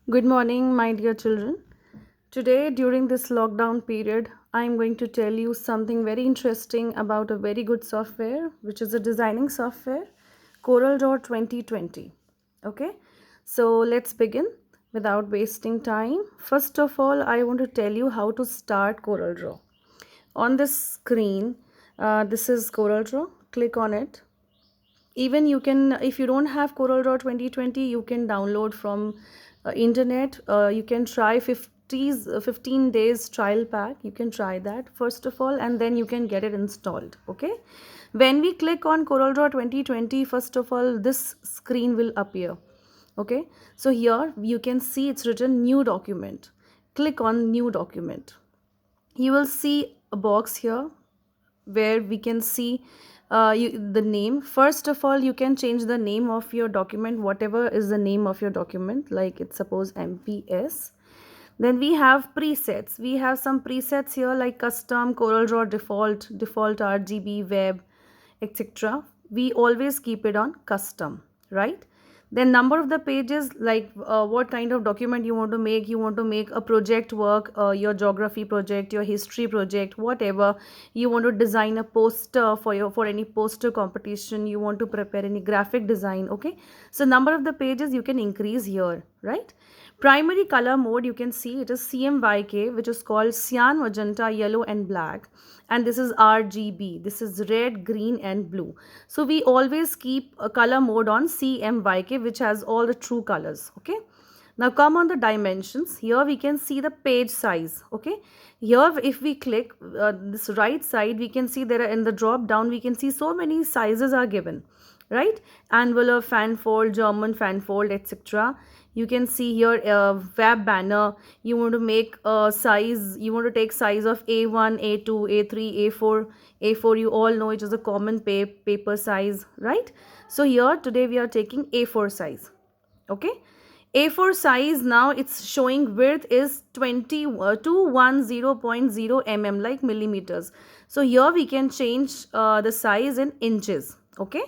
Good morning, my dear children. Today, during this lockdown period, I am going to tell you something very interesting about a very good software, which is a designing software, CorelDRAW 2020. Okay, so let's begin without wasting time. First of all, I want to tell you how to start CorelDRAW. On this screen, this is CorelDRAW. Click on it. Even you can, if you don't have CorelDRAW 2020, you can download from internet. You can try 15 days trial pack. You can try that first of all, and then you can get it installed. Okay, when we click on CorelDRAW 2020, first of all this screen will appear. Okay, so here you can see it's written new document. Click on new document. You will see a box here where we can see the name. First of all, you can change the name of your document, whatever is the name of your document, like it's suppose MPS. Then we have presets. We have some presets here like custom, CorelDRAW default RGB, web, etc. We always keep it on custom, right? Then number of the pages, like what kind of document you want to make. You want to make a project work, your geography project, your history project, whatever. You want to design a poster for any poster competition. You want to prepare any graphic design. Okay, so number of the pages you can increase here, right? Primary color mode, you can see it is CMYK, which is called cyan, magenta, yellow and black. And this is RGB. This is red, green and blue. So we always keep a color mode on CMYK, which has all the true colors. Okay. Now come on the dimensions. Here we can see the page size. Okay. Here if we click this right side, we can see there are in the drop down, we can see so many sizes are given, right? Angular, fan fold, German fan fold, etc. You can see here a web banner. You want to make a size, you want to take size of A1, A2, A3, A4. A4 you all know it is a common paper size, right? So here today we are taking A4 size. Okay, A4 size. Now it's showing width is 210.0 mm, like millimeters. So here we can change the size in inches. Okay,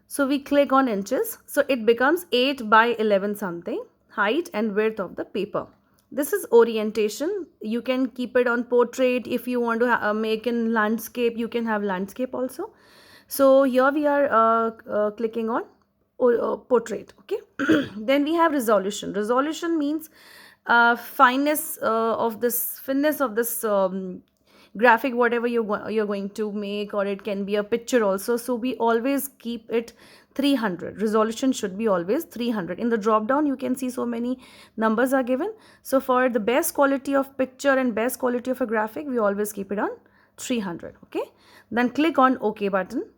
so we click on inches. So it becomes 8 by 11 something, height and width of the paper. This is orientation. You can keep it on portrait. If you want to make in landscape, you can have landscape also. So here we are clicking on portrait. Okay, then we have resolution. Resolution means fineness of this graphic, whatever you're going to make, or it can be a picture also. So we always keep it 300. Resolution should be always 300. In the drop down you can see so many numbers are given. So for the best quality of picture and best quality of a graphic, we always keep it on 300. Okay, then click on OK button.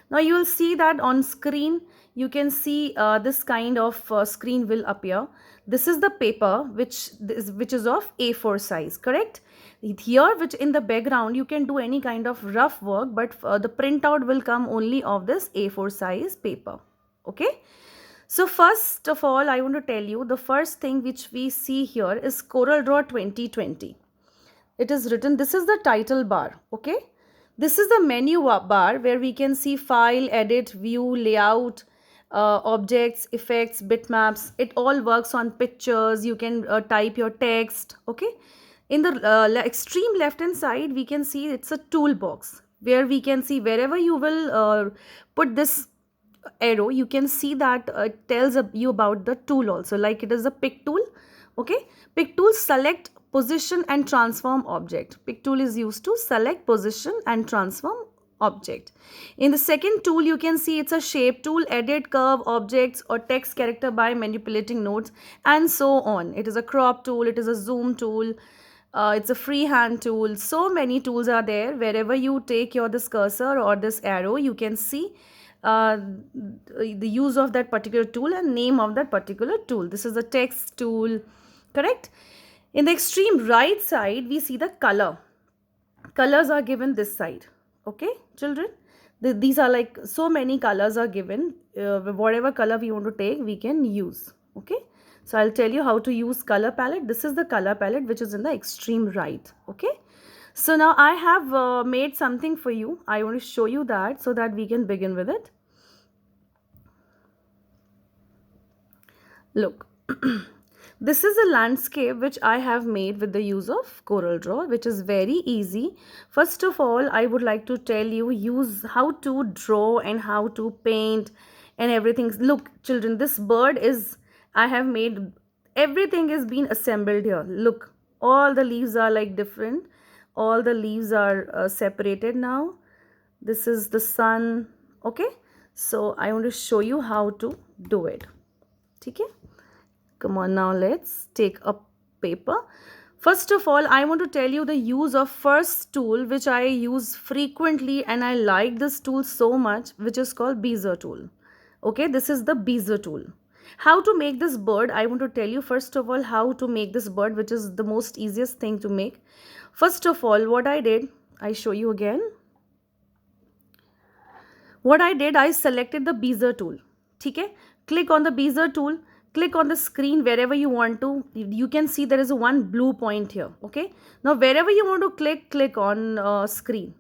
Now you will see that on screen you can see this kind of screen will appear. This is the paper which is of A4 size, correct? Here, which in the background you can do any kind of rough work, but the printout will come only of this A4 size paper. Okay. So first of all, I want to tell you the first thing which we see here is CorelDRAW 2020. It is written, this is the title bar. Okay, this is the menu bar where we can see file, edit, view, layout, objects, effects, bitmaps. It all works on pictures. You can type your text. Okay, in the extreme left hand side we can see it's a toolbox where we can see wherever you will put this arrow, you can see that it tells you about the tool also, like it is a pick tool. Okay, pick tool select position and transform object. Pick tool is used to select position and transform object. In the second tool you can see it's a shape tool, edit curve objects or text character by manipulating nodes and so on. It is a crop tool, it is a zoom tool, it's a freehand tool. So many tools are there. Wherever you take your this cursor or this arrow, you can see the use of that particular tool and name of that particular tool. This is a text tool, correct? In the extreme right side we see the color. Colors are given this side. Okay children, these are like so many colors are given. Whatever color we want to take we can use. Okay, so I'll tell you how to use color palette. This is the color palette which is in the extreme right. Okay, so now I have made something for you. I want to show you that so that we can begin with it. Look, This is a landscape which I have made with the use of Corel Draw, which is very easy. First of all, I would like to tell you use how to draw and how to paint and everything. Look, children, this bird is, I have made, everything is being assembled here. Look, all the leaves are like different. All the leaves are separated now. This is the sun. Okay, so I want to show you how to do it. Okay, come on, now let's take a paper. First of all, I want to tell you the use of first tool which I use frequently and I like this tool so much, which is called Bezier tool. Okay, this is the Bezier tool. How to make this bird, I want to tell you first of all how to make this bird, which is the most easiest thing to make. First of all, what I did, I show you again. What I did, I selected the Bezier tool. Okay, click on the Bezier tool, click on the screen wherever you want to. You can see there is a one blue point here. Okay, now wherever you want to click on screen.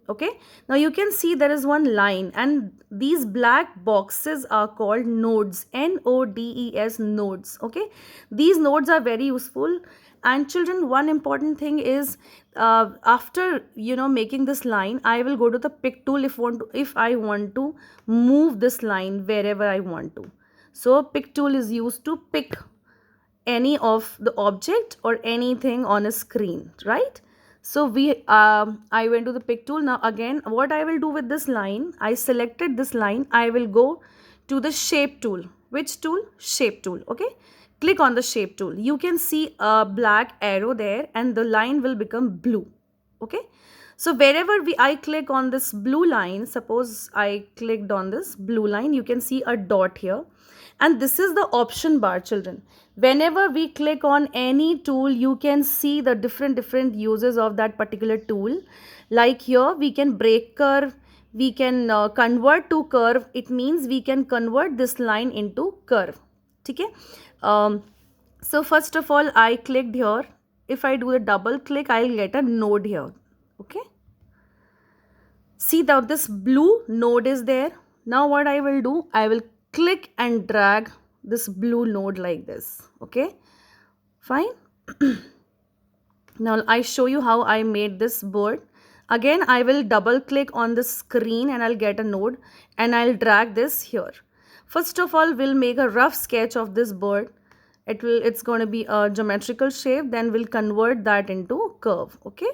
Okay, now you can see there is one line and these black boxes are called nodes, nodes, nodes. Okay, these nodes are very useful. And children, one important thing is, after making this line, I will go to the pick tool if I want to move this line wherever I want to. So pick tool is used to pick any of the object or anything on a screen, right? So I went to the pick tool. Now again, what I will do with this line, I selected this line, I will go to the shape tool. Which tool? Shape tool. Okay, click on the shape tool. You can see a black arrow there and the line will become blue. Okay, so wherever I click on this blue line, suppose I clicked on this blue line, you can see a dot here. And this is the option bar, children. Whenever we click on any tool, you can see the different uses of that particular tool. Like here, we can break curve, we can convert to curve. It means we can convert this line into curve. Okay. So first of all, I clicked here. If I do a double click, I'll get a node here. Okay, see that this blue node is there. Now what I will do, I will click and drag this blue node like this. Okay, fine. Now I show you how I made this bird. Again, I will double click on the screen and I'll get a node and I'll drag this here. First of all, we'll make a rough sketch of this bird. It's going to be a geometrical shape, then we'll convert that into curve. Okay,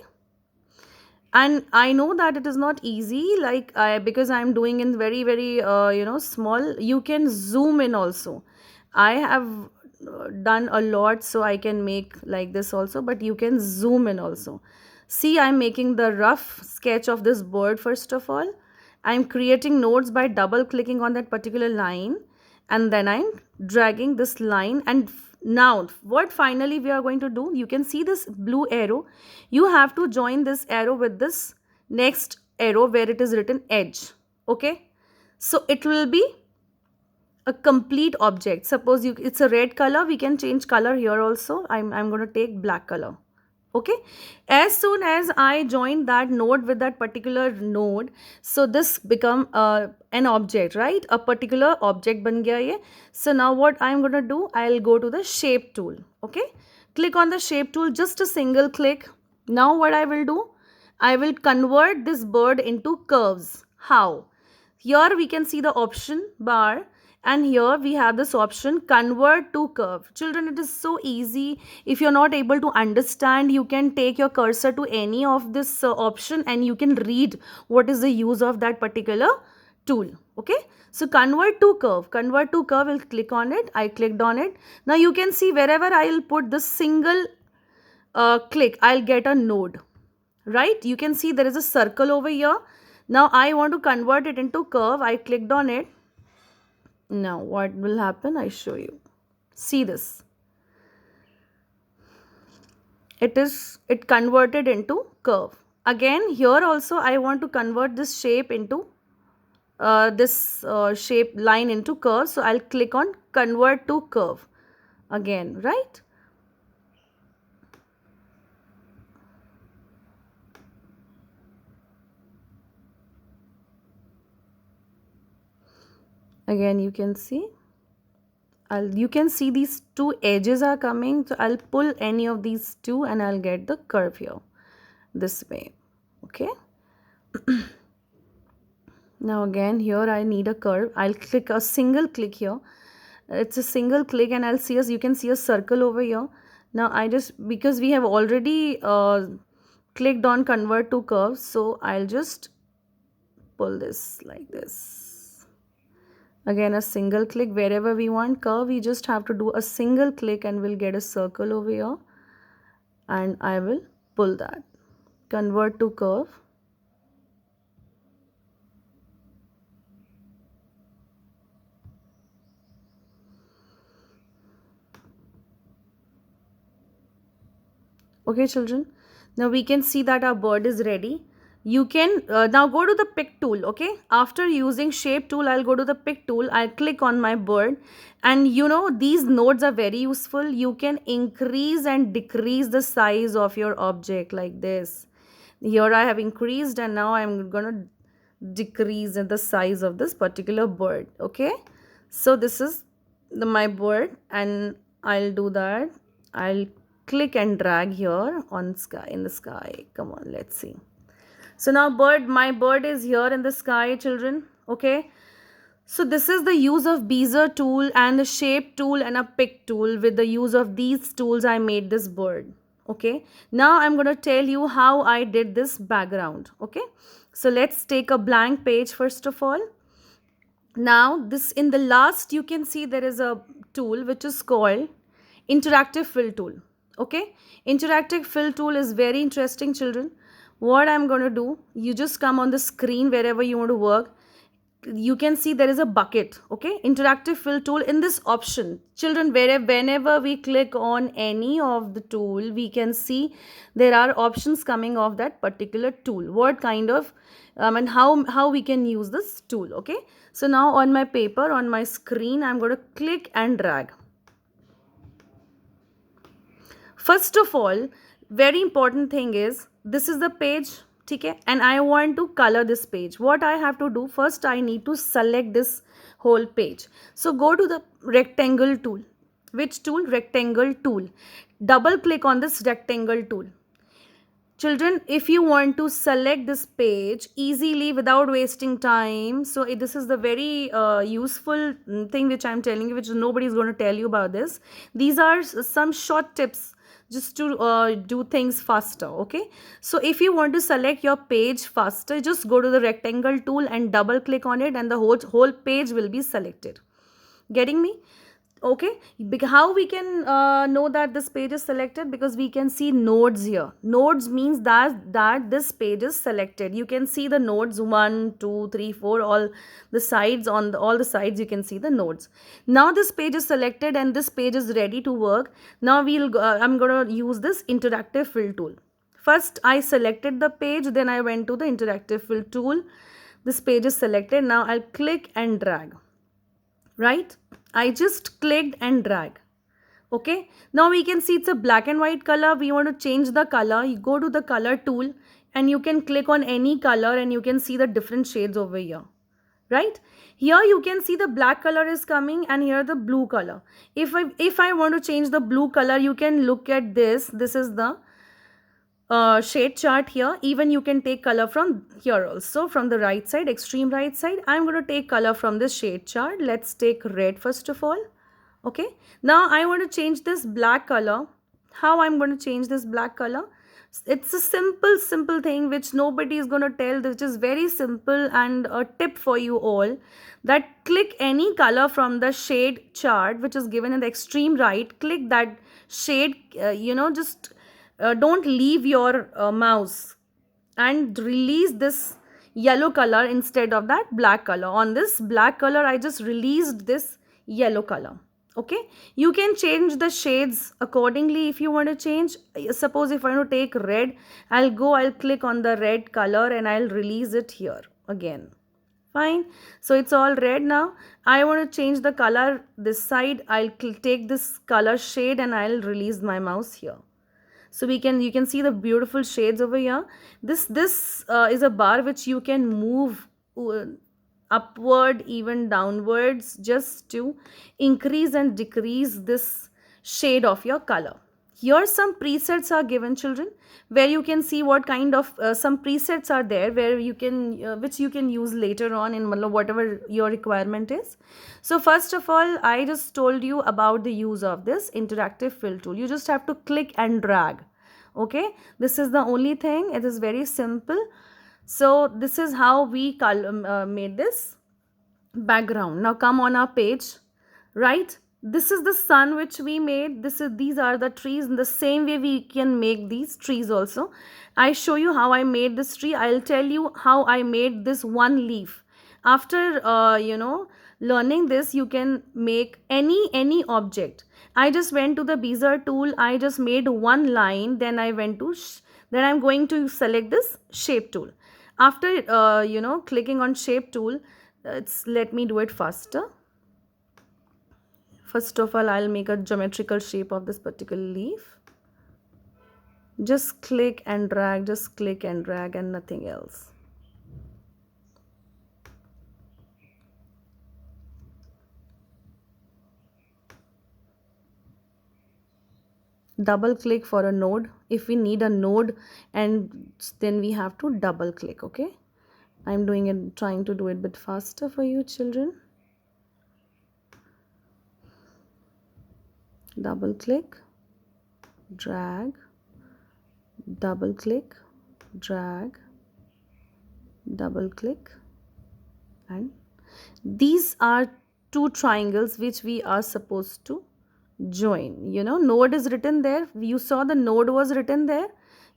and I know that it is not easy, like because I'm doing in very small. You can zoom in also. I have done a lot, so I can make like this also, but you can zoom in also. See, I'm making the rough sketch of this bird. First of all, I'm creating nodes by double clicking on that particular line, and then I'm dragging this line. And now what finally we are going to do, you can see this blue arrow. You have to join this arrow with this next arrow where it is written edge. Okay, so it will be a complete object. Suppose it's a red color, we can change color here also. I'm going to take black color. Okay, as soon as I join that node with that particular node, so this become an object, right? A particular object ban gaya ye. So now what I'm going to do, I'll go to the shape tool. Okay, click on the shape tool, just a single click. Now what I will do, I will convert this bird into curves. How? Here we can see the option bar, and here we have this option convert to curve. Children, it is so easy. If you're not able to understand, you can take your cursor to any of this option and you can read what is the use of that particular tool. Okay, so convert to curve, will click on it. I clicked on it. Now you can see wherever I'll put the single click, I'll get a node, right? You can see there is a circle over here. Now I want to convert it into curve. I clicked on it. Now what will happen, I show you. See this, it converted into curve. Again, here also I want to convert this shape into this shape line into curve. So I'll click on convert to curve again, right? Again, you can see You can see these two edges are coming, so I'll pull any of these two and I'll get the curve here this way. Okay, now again here I need a curve. I'll click a single click here. It's a single click and I'll see, as you can see, a circle over here. Now I just, because we have already clicked on convert to curves, so I'll just pull this like this. Again, a single click. Wherever we want curve, we just have to do a single click and we'll get a circle over here, and I will pull that, convert to curve. Okay children, now we can see that our bird is ready. You can now go to the pick tool. Okay, after using shape tool, I'll go to the pick tool. I'll click on my bird, and you know these nodes are very useful. You can increase and decrease the size of your object like this. Here I have increased and now I'm gonna decrease the size of this particular bird. Okay, so this is my bird, and I'll do that. I'll click and drag here on sky, in the sky. Come on, let's see. So now my bird is here in the sky, children. Okay, so this is the use of Bezier tool and the shape tool and a pick tool. With the use of these tools, I made this bird. Okay, now I'm going to tell you how I did this background. Okay, so let's take a blank page first of all. Now this, in the last, you can see there is a tool which is called interactive fill tool. Okay, interactive fill tool is very interesting, children. What I'm going to do, you just come on the screen wherever you want to work. You can see there is a bucket. Okay, interactive fill tool. In this option, children, whenever we click on any of the tool, we can see there are options coming of that particular tool, what kind of and how we can use this tool. Okay, so now on my paper, on my screen, I'm going to click and drag. First of all, very important thing is, this is the page, okay, and I want to color this page. What I have to do, first I need to select this whole page. So go to the rectangle tool. Which tool? Rectangle tool. Double click on this rectangle tool. Children, if you want to select this page easily without wasting time, so this is the very useful thing which I'm telling you, which nobody is going to tell you about this. These are some short tips just to do things faster. Okay, so if you want to select your page faster, just go to the rectangle tool and double click on it, and the whole page will be selected. Getting me? Okay, how we can know that this page is selected? Because we can see nodes here. Nodes means that this page is selected. You can see the nodes 1 2 3 4, all the sides, on all the sides you can see the nodes. Now this page is selected and this page is ready to work. Now I'm going to use this interactive fill tool. First I selected the page, then I went to the interactive fill tool. This page is selected. Now I'll click and drag. Right, I just clicked and drag. Okay, now we can see it's a black and white color. We want to change the color. You go to the color tool and you can click on any color and you can see the different shades over here. Right, here you can see the black color is coming and here the blue color. If I want to change the blue color, you can look at this. This is the shade chart here. Even you can take color from here also, from the right side, extreme right side. I'm going to take color from this shade chart. Let's take red first of all. Okay, now I want to change this black color. How I'm going to change this black color? It's a simple thing which nobody is going to tell, which is very simple, and a tip for you all, that click any color from the shade chart which is given in the extreme right. Click that shade, just don't leave your mouse, and release this yellow color instead of that black color. On this black color, I just released this yellow color. Okay, you can change the shades accordingly if you want to change. Suppose if I want to take red, I'll click on the red color and I'll release it here again. Fine, so it's all red now. I want to change the color this side. I'll take this color shade and I'll release my mouse here. So you can see the beautiful shades over here. This is a bar which you can move upward, even downwards, just to increase and decrease this shade of your color. Here some presets are given, children, where you can see what kind of some presets are there where you can which you can use later on in whatever your requirement is. So first of all, I just told you about the use of this interactive fill tool. You just have to click and drag. Okay, this is the only thing. It is very simple. So this is how we made this background. Now come on our page, right? This is the sun which we made. These are the trees. In the same way we can make these trees also. I show you how I made this tree. I'll tell you how I made this one leaf. After learning this, you can make any object. I just went to the bezier tool. I just made one line. Then I went to then I'm going to select this shape tool. After clicking on shape tool, let me do it faster. First of all, I'll make a geometrical shape of this particular leaf. Just click and drag, just click and drag, and nothing else. Double click for a node. If we need a node, and then we have to double click. Okay, I'm doing it, trying to do it a bit faster for you children. Double click, drag, double click, drag, double click, and these are two triangles which we are supposed to join. Node is written there. You saw the node was written there.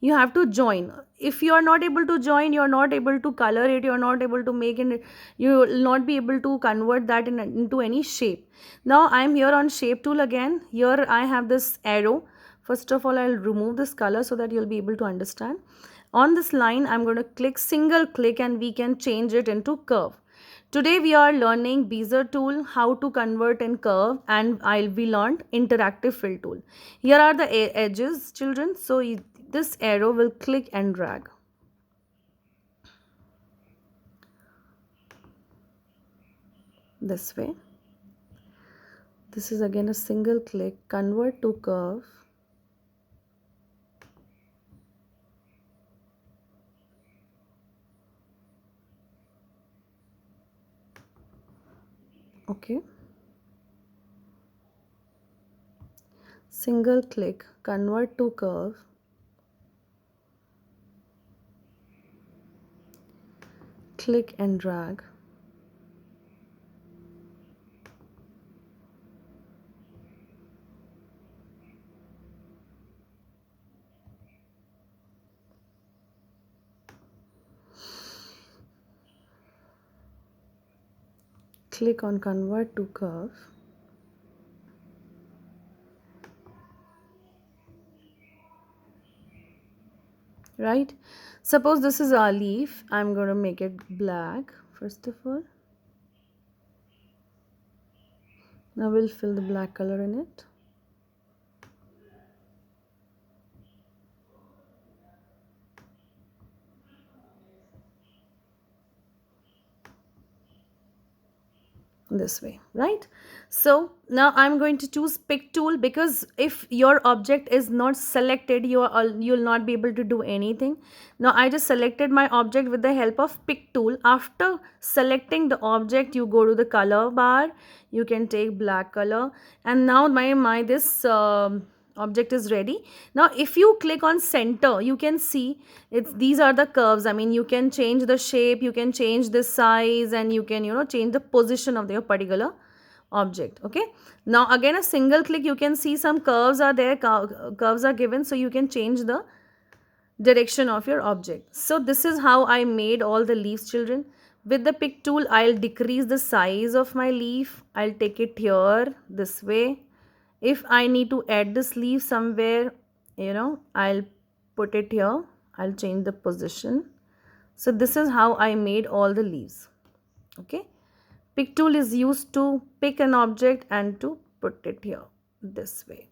You have to join. If you are not able to join, you are not able to color it, you are not able to make it, you will not be able to convert that into any shape. Now I am here on shape tool again. Here I have this arrow. First of all, I'll remove this color so that you'll be able to understand. On this line, I'm going to click, single click, and we can change it into curve. Today we are learning Bezier tool, how to convert in curve, and we learned interactive fill tool. Here are the edges, children. So this arrow will click and drag. This way. This is again a single click, convert to curve. Okay. Single click, convert to curve. Click and drag. Click on convert to curve. Right? Suppose this is our leaf. I'm going to make it black first of all. Now we'll fill the black color in it. This way, right? So now I'm going to choose pick tool, because if your object is not selected, you'll not be able to do anything. Now I just selected my object with the help of pick tool. After selecting the object, you go to the color bar, you can take black color, and now my this object is ready. Now if you click on center, you can see these are the curves. I mean, you can change the shape, you can change the size, and you can change the position of your particular object. Okay, now again a single click, you can see some curves are there, curves are given, so you can change the direction of your object. So this is how I made all the leaves, children. With the pick tool, I'll decrease the size of my leaf. I'll take it here this way. If I need to add this leaf somewhere, I'll put it here. I'll change the position. So this is how I made all the leaves. Okay, pick tool is used to pick an object and to put it here this way.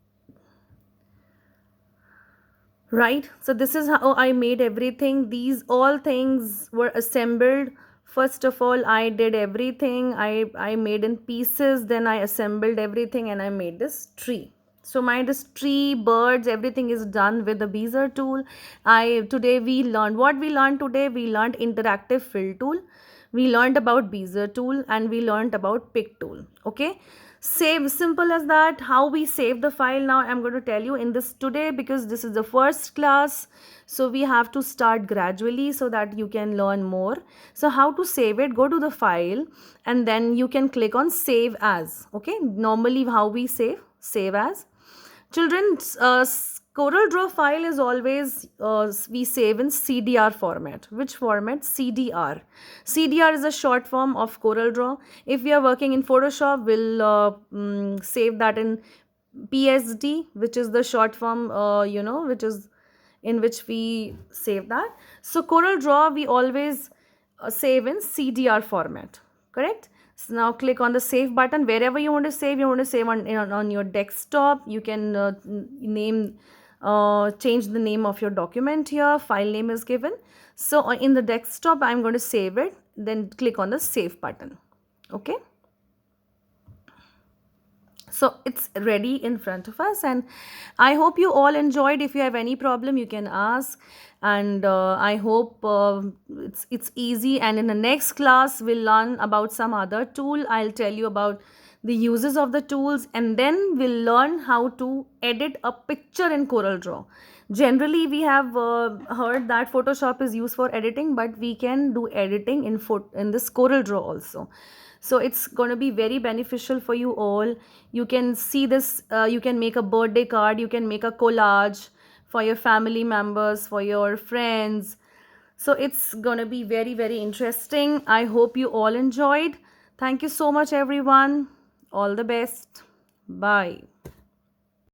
Right, so this is how I made everything. These all things were assembled First of all, I did everything. I made in pieces, then I assembled everything and I made this tree. So my this tree, birds, everything is done with the Bezier tool. I Today we learned what we learned today. We learned interactive fill tool. We learned about Bezier tool and we learned about pick tool. Okay. Save, simple as that. How we save the file now, I'm going to tell you in this today, because this is the first class, so we have to start gradually so that you can learn more. So how to save it, go to the file and then you can click on save as. Okay, normally how we save as. Children's Corel Draw file is always we save in CDR format. Which format? CDR. CDR is a short form of Corel Draw. If we are working in Photoshop, we'll save that in PSD, which is the short form, which is in which we save that. So Corel Draw we always save in CDR format. Correct? So now click on the save button wherever you want to save. You want to save on your desktop. You can change the name of your document here. File name is given. So in the desktop, I'm going to save it. Then click on the save button. Okay. So it's ready in front of us, and I hope you all enjoyed. If you have any problem, you can ask, and I hope it's easy. And in the next class, we'll learn about some other tool. I'll tell you about the uses of the tools, and then we'll learn how to edit a picture in Corel Draw. Generally, we have heard that Photoshop is used for editing, but we can do editing in this Corel Draw also. So it's going to be very beneficial for you all. You can see this, you can make a birthday card, you can make a collage for your family members, for your friends. So it's going to be very, very interesting. I hope you all enjoyed. Thank you so much, everyone. All the best. Bye.